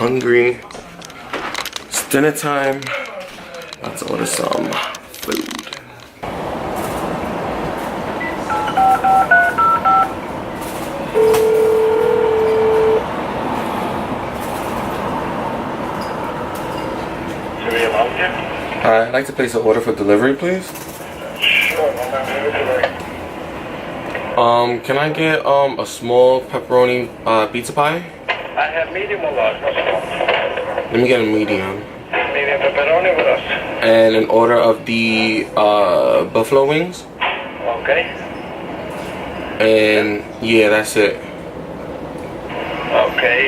hungry. It's dinner time. Let's order some food. I'd like to place an order for delivery, please. Sure, can I get a small pepperoni pizza pie? I have medium or large. Let me get a medium. Medium pepperoni with us. And an order of the buffalo wings. Okay. And yeah, that's it. Okay,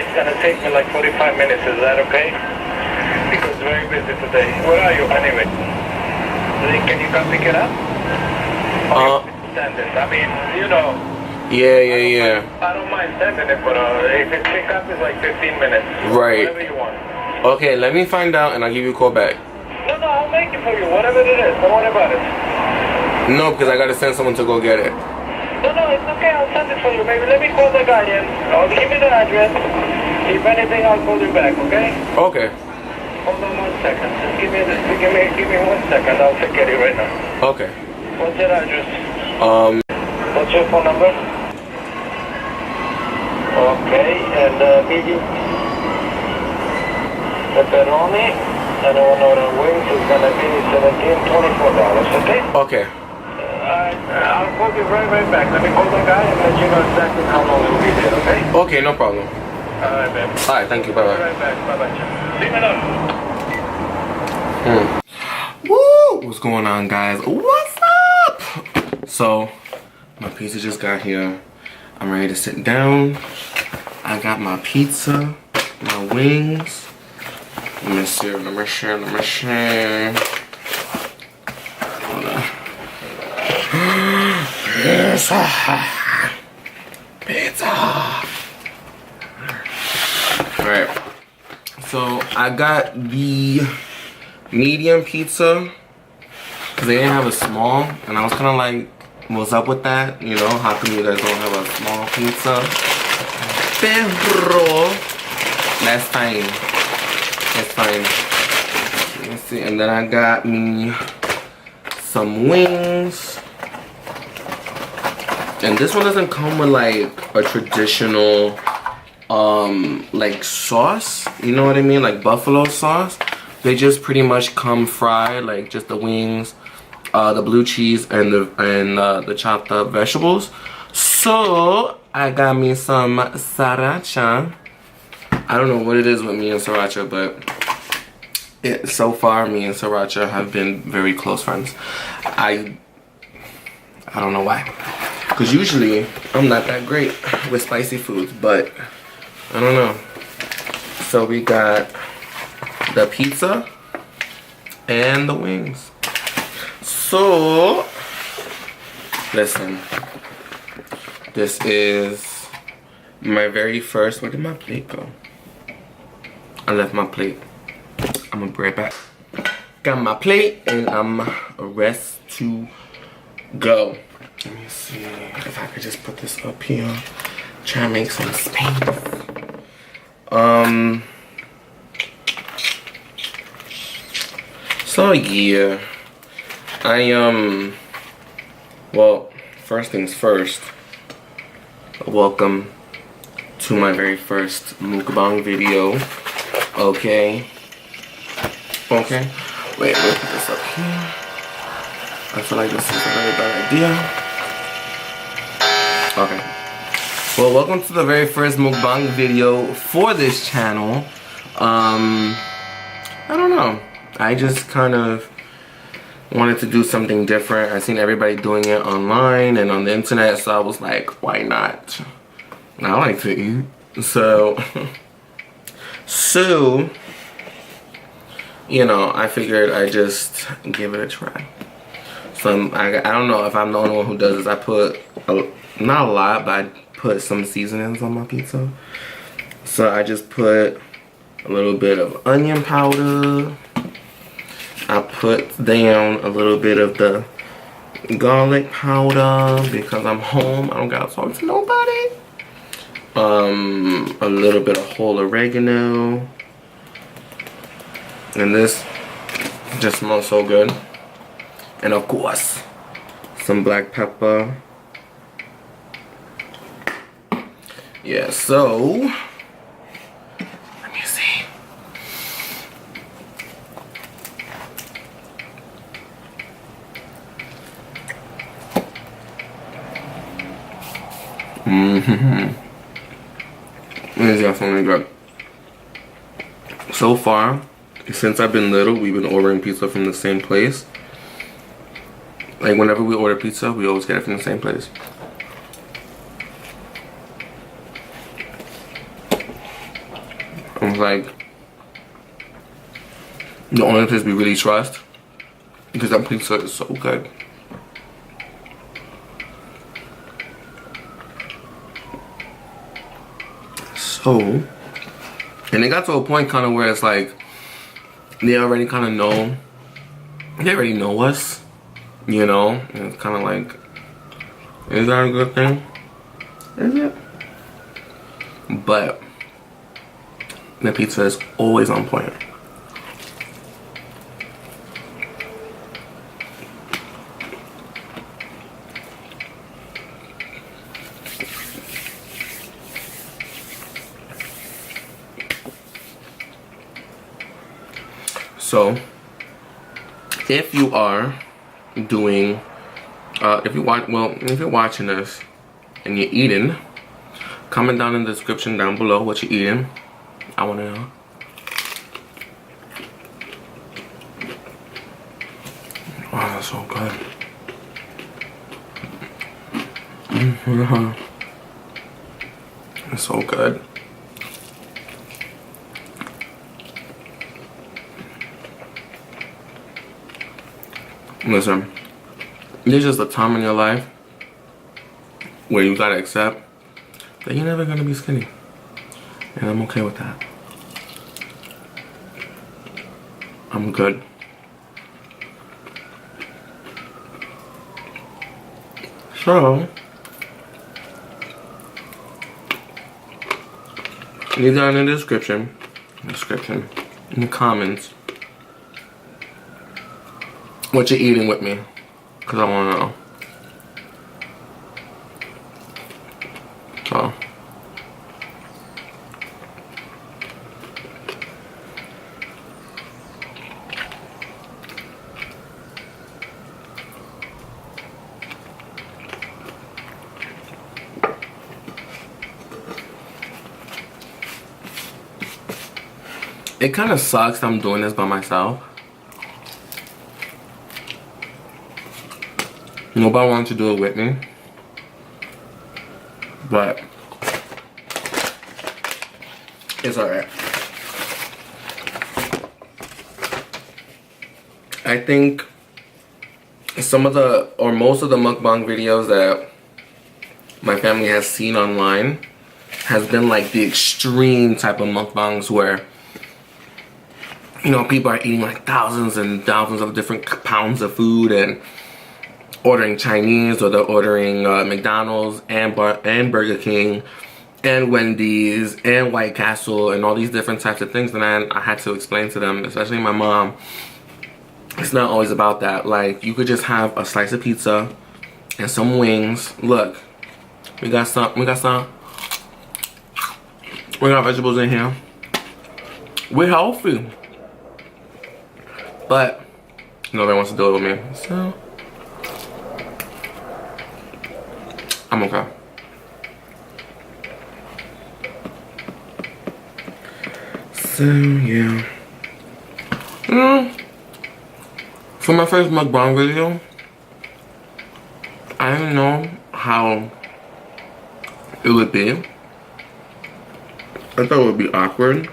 it's gonna take me like 45 minutes, is that okay? Because it's very busy today. Where are you anyway? Can you come pick it up? Send it. I mean, you know. Yeah. I don't mind sending it, but if it's pick up, it's like 15 minutes. Right. Whatever you want. Okay, let me find out and I'll give you a call back. No, I'll make it for you, whatever it is. Don't worry about it. No, because I gotta send someone to go get it. No, it's okay. I'll send it for you. Maybe let me call the guy in. I'll give you the address. If anything, I'll call you back, okay? Okay. Hold on 1 second. Just give me 1 second. I'll take care of you right now. Okay. What's your address? What's your phone number? Okay, and medium pepperoni and one order wings is gonna be $24, okay? Okay. I'll call you right back. Let me call the guy and let you know exactly how long it will be there, okay? Okay, no problem. Alright, babe. Alright, thank you. Bye-bye. Right back. Bye-bye. See you later. Woo! What's going on, guys? What's up? So, my pizza just got here. I'm ready to sit down. I got my pizza, my wings. Let me share. Hold on. Pizza. Alright. So, I got the medium pizza because they didn't have a small, and I was kind of like, what's up with that? You know, how come you guys don't have a small pizza? Pero that's fine. That's fine. Let's see. And then I got me some wings. And this one doesn't come with like a traditional like sauce. You know what I mean? Like buffalo sauce. They just pretty much come fried, like just the wings, the blue cheese, and the chopped up vegetables. So I got me some sriracha. I don't know what it is with me and sriracha, but so far me and sriracha have been very close friends. I don't know why, because usually I'm not that great with spicy foods, but I don't know. So we got the pizza and the wings. So listen, this is my very first. Where did my plate go? I left my plate. I'm gonna bring it back. Got my plate and I'm rest to go. Let me see if I could just put this up here. Try and make some space. So yeah, well, first things first, welcome to my very first mukbang video. Okay, wait, we'll put this up here. I feel like this is a very bad idea. Okay, well, welcome to the very first mukbang video for this channel. I don't know, I just kind of wanted to do something different. I seen everybody doing it online and on the internet, so I was like, why not? I like to eat, so you know, I figured I'd just give it a try. So I don't know if I'm the only one who does this. I put not a lot, but I put some seasonings on my pizza. So I just put a little bit of onion powder. I put down a little bit of the garlic powder because I'm home. I don't gotta talk to nobody. a little bit of whole oregano, and this just smells so good. And of course, some black pepper. Yeah, so let me see. It's definitely good. So far, since I've been little, we've been ordering pizza from the same place. Like whenever we order pizza, we always get it from the same place. I was like, the only place we really trust, because that pizza is so good. So, and it got to a point kind of where it's like, they already kind of know, they already know us, you know? And it's kind of like, is that a good thing? Is it? But the pizza is always on point. So, if you are doing, if you're watching this and you're eating, comment down in the description down below what you're eating. I want to know. Oh, that's so good. It's so good. Listen, there's just a time in your life where you gotta accept that you're never gonna be skinny. And I'm okay with that. I'm good. So, leave down in the description, in the comments, what you're eating with me, because I want to know. So, it kind of sucks that I'm doing this by myself. Nobody wants to do it with me. But it's alright. I think some of the, or most of the mukbang videos that my family has seen online has been like the extreme type of mukbangs where, you know, people are eating like thousands and thousands of different pounds of food and ordering Chinese, or they're ordering McDonald's and Burger King and Wendy's and White Castle and all these different types of things. And I had to explain to them, especially my mom, it's not always about that. Like, you could just have a slice of pizza and some wings. Look, we got vegetables in here. We're healthy. But nobody wants to do it with me, so I'm okay. So yeah. For my first mukbang video, I didn't know how it would be. I thought it would be awkward.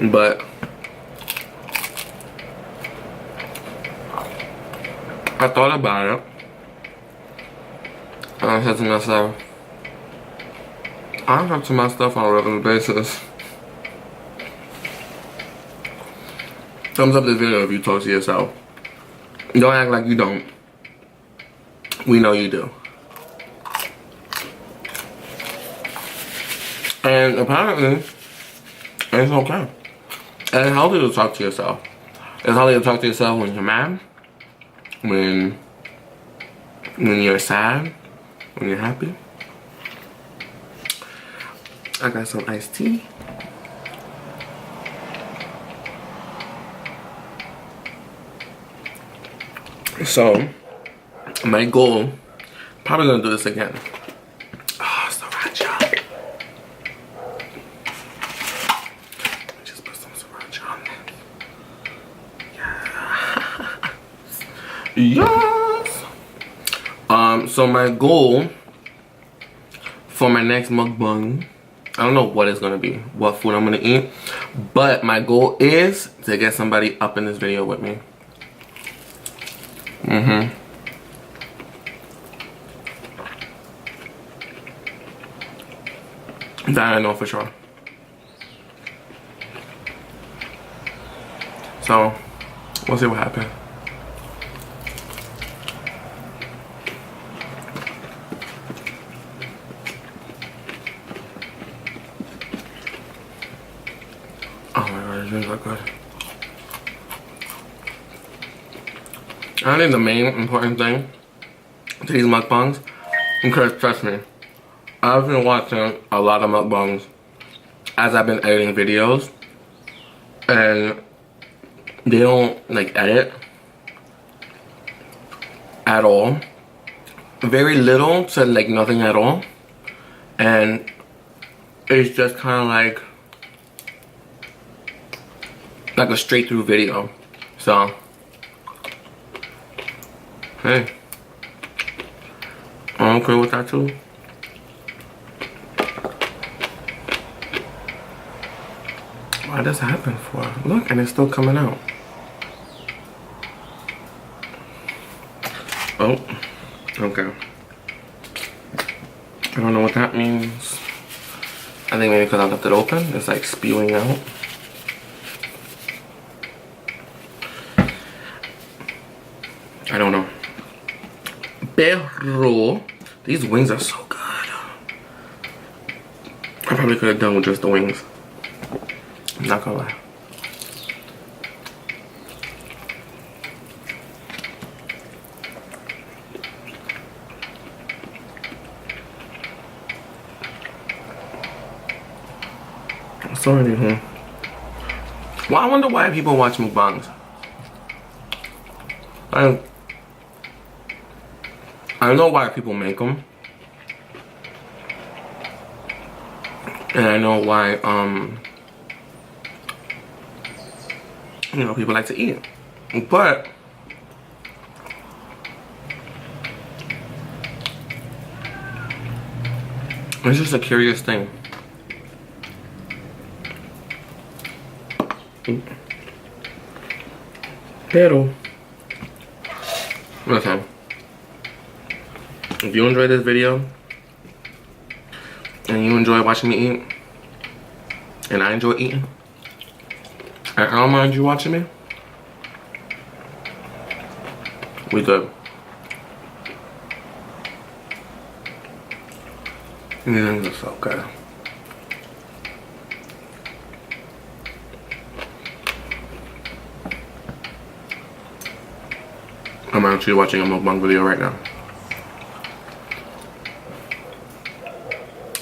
But I thought about it. And I said to myself, I talk to my stuff on a regular basis. Thumbs up this video if you talk to yourself. Don't act like you don't. We know you do. And apparently, it's okay. And it's healthy to talk to yourself. It's healthy to talk to yourself when you're mad, when you're sad, when you're happy. I got some iced tea. So, my goal, probably gonna do this again. Oh, sriracha. Just put some sriracha on there. Yeah. Yes. So my goal for my next mukbang, I don't know what it's gonna be, what food I'm gonna eat, but my goal is to get somebody up in this video with me. That I know for sure. So, we'll see what happens. Oh my god, these drinks are good. I think the main important thing to these mukbangs, because trust me, I've been watching a lot of mukbangs as I've been editing videos, and they don't like edit at all. Very little to like nothing at all, and it's just kind of like a straight through video. So hey, I'm okay with that too. Why does that happen for? Look, and it's still coming out. Oh, okay. I don't know what that means. I think maybe because I left it open, it's like spewing out. I don't know. Pero these wings are so good. I probably could have done with just the wings. I'm not gonna lie. Sorry, huh? Well, I wonder why people watch mukbangs. I know why people make them. And I know why, you know, people like to eat. But it's just a curious thing. Pero listen, if you enjoyed this video and you enjoy watching me eat, and I enjoy eating, and I don't mind you watching me, we good. These things are so good. I'm actually watching a mukbang video right now.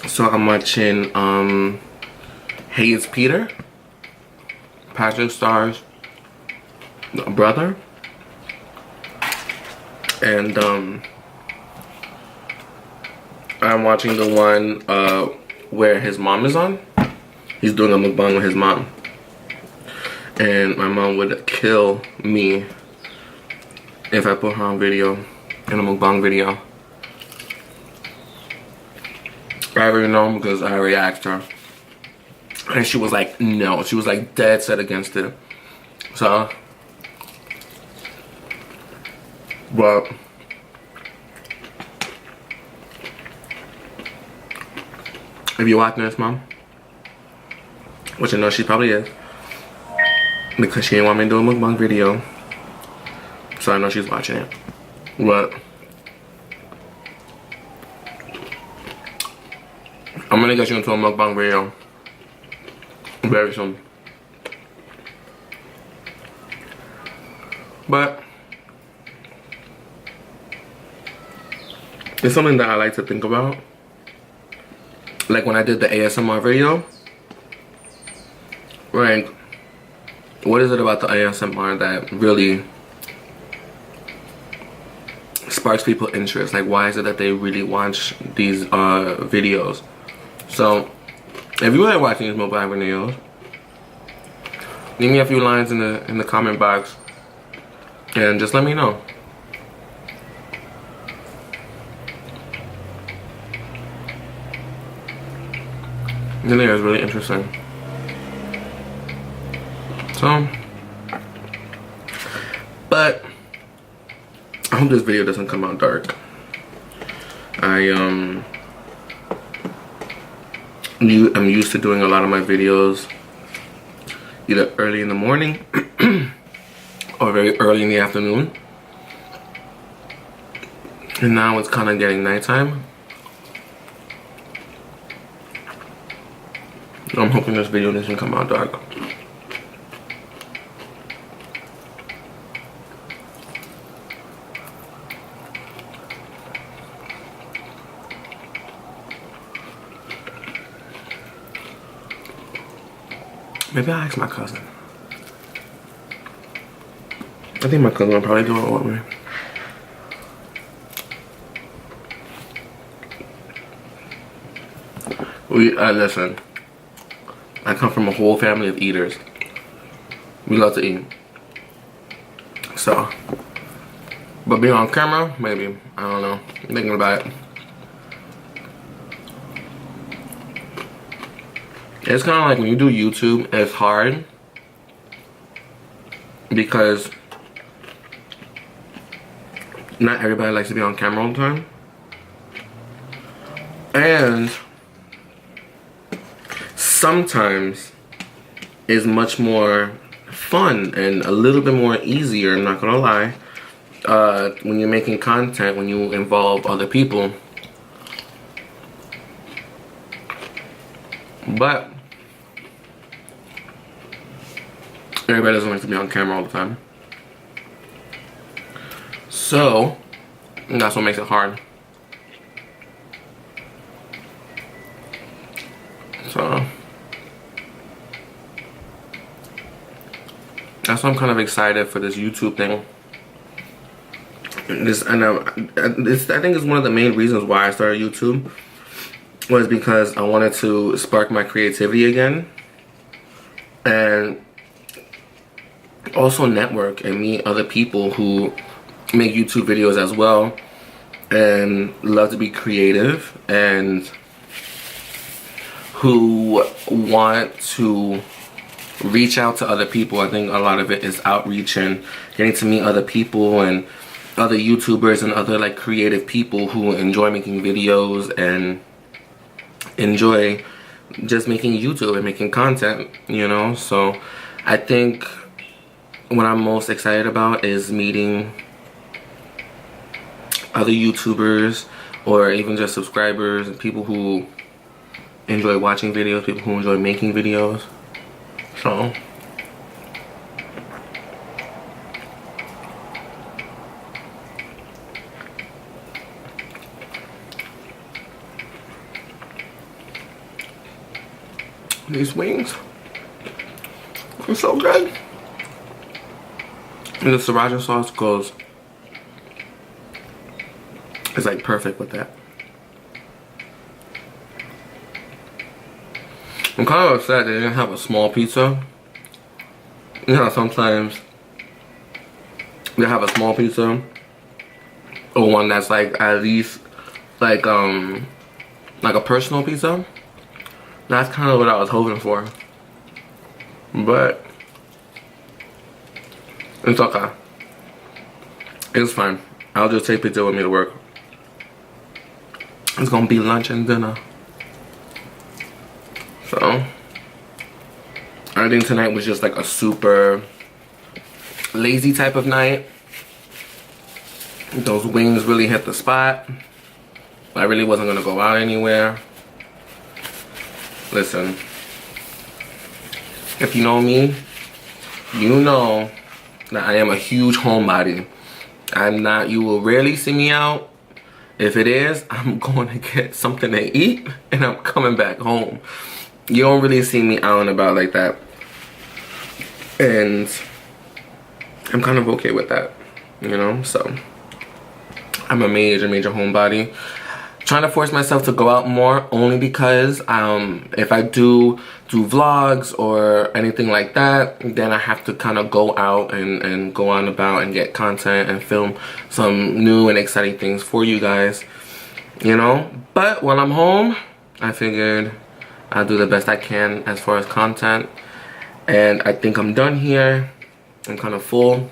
So I'm watching Hayes Peter, Patrick Starr's brother, and I'm watching the one where his mom is on. He's doing a mukbang with his mom, and my mom would kill me if I put her on video, in a mukbang video. I already know because I already asked her. And she was like, no. She was like dead set against it. So, but if you're watching this, Mom, which I know she probably is, because she didn't want me to do a mukbang video. So I know she's watching it. But I'm gonna get you into a mukbang video very soon. But it's something that I like to think about. Like when I did the ASMR video, like, what is it about the ASMR that really sparks people's interest? Like, why is it that they really watch these videos? So, if you are watching these mukbang videos, leave me a few lines in the comment box, and just let me know. I think it's really interesting. So, but I hope this video doesn't come out dark. I'm used to doing a lot of my videos either early in the morning or very early in the afternoon, and now it's kind of getting nighttime. I'm hoping this video doesn't come out dark. Maybe I'll ask my cousin. I think my cousin will probably do it with me. Listen. I come from a whole family of eaters. We love to eat. So, but being on camera, maybe. I don't know. I'm thinking about it. It's kind of like when you do YouTube, it's hard because not everybody likes to be on camera all the time. And sometimes it's much more fun and a little bit more easier, I'm not gonna lie, when you're making content, when you involve other people. But everybody doesn't like to be on camera all the time. So that's what makes it hard. So that's why I'm kind of excited for this YouTube thing. I think it's one of the main reasons why I started YouTube, was because I wanted to spark my creativity again, and also network and meet other people who make YouTube videos as well and love to be creative and who want to reach out to other people. I think a lot of it is outreach and getting to meet other people and other YouTubers and other like creative people who enjoy making videos and enjoy just making YouTube and making content, you know. So I think what I'm most excited about is meeting other YouTubers or even just subscribers and people who enjoy watching videos, people who enjoy making videos. So these wings are so good. And the sriracha sauce goes, it's like perfect with that. I'm kind of upset they didn't have a small pizza. You know, sometimes they have a small pizza or one that's like at least like a personal pizza. That's kind of what I was hoping for, but it's okay. It's fine. I'll just take pizza with me to work. It's gonna be lunch and dinner. So I think tonight was just like a super lazy type of night. Those wings really hit the spot. I really wasn't gonna go out anywhere. Listen, if you know me, you know that I am a huge homebody. I'm not, you will rarely see me out. If it is, I'm going to get something to eat and I'm coming back home. You don't really see me out and about like that. And I'm kind of okay with that, you know? So I'm a major homebody. Trying to force myself to go out more only because if I do vlogs or anything like that, then I have to kind of go out and go on about and get content and film some new and exciting things for you guys, you know? But while I'm home, I figured I'll do the best I can as far as content. And I think I'm done here. I'm kind of full.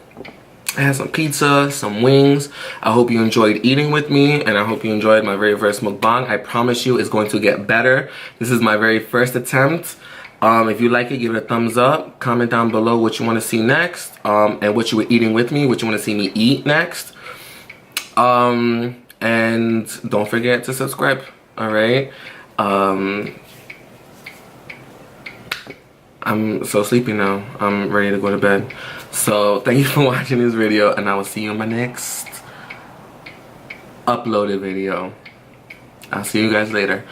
I had some pizza, some wings. I hope you enjoyed eating with me, and I hope you enjoyed my very first mukbang. I promise you it's going to get better. This is my very first attempt. If you like it, give it a thumbs up. Comment down below what you want to see next, and what you were eating with me, what you want to see me eat next. And don't forget to subscribe, alright? I'm so sleepy now. I'm ready to go to bed. So thank you for watching this video, and I will see you in my next uploaded video. I'll see you guys later.